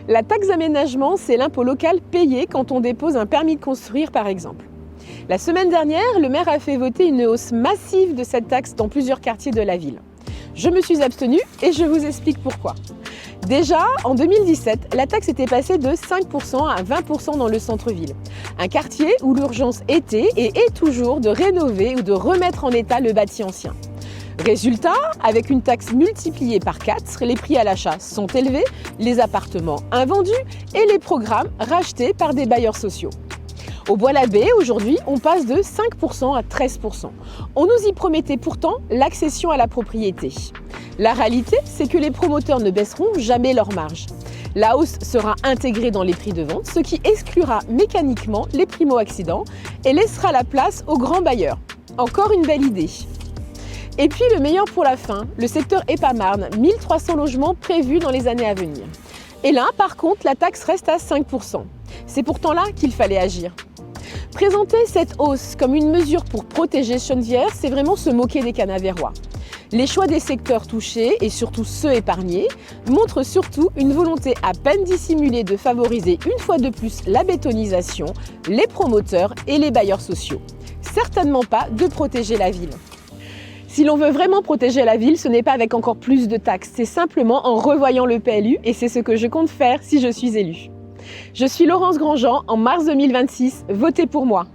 La taxe d'aménagement, c'est l'impôt local payé quand on dépose un permis de construire, par exemple. La semaine dernière, le maire a fait voter une hausse massive de cette taxe dans plusieurs quartiers de la ville. Je me suis abstenue et je vous explique pourquoi. Déjà, en 2017, la taxe était passée de 5% à 20% dans le centre-ville. Un quartier où l'urgence était et est toujours de rénover ou de remettre en état le bâti ancien. Résultat, avec une taxe multipliée par 4, les prix à l'achat sont élevés, les appartements invendus et les programmes rachetés par des bailleurs sociaux. Au Bois-l'Abbé, aujourd'hui, on passe de 5% à 13%. On nous y promettait pourtant l'accession à la propriété. La réalité, c'est que les promoteurs ne baisseront jamais leurs marges. La hausse sera intégrée dans les prix de vente, ce qui exclura mécaniquement les primo-accédants et laissera la place aux grands bailleurs. Encore une belle idée. Et puis le meilleur pour la fin, le secteur EPA-Marne, 1300 logements prévus dans les années à venir. Et là, par contre, la taxe reste à 5%. C'est pourtant là qu'il fallait agir. Présenter cette hausse comme une mesure pour protéger Chenevière, c'est vraiment se moquer des Canavérois. Les choix des secteurs touchés, et surtout ceux épargnés, montrent surtout une volonté à peine dissimulée de favoriser une fois de plus la bétonisation, les promoteurs et les bailleurs sociaux. Certainement pas de protéger la ville. Si l'on veut vraiment protéger la ville, ce n'est pas avec encore plus de taxes, c'est simplement en revoyant le PLU et c'est ce que je compte faire si je suis élue. Je suis Laurence Grandjean, en mars 2026, votez pour moi.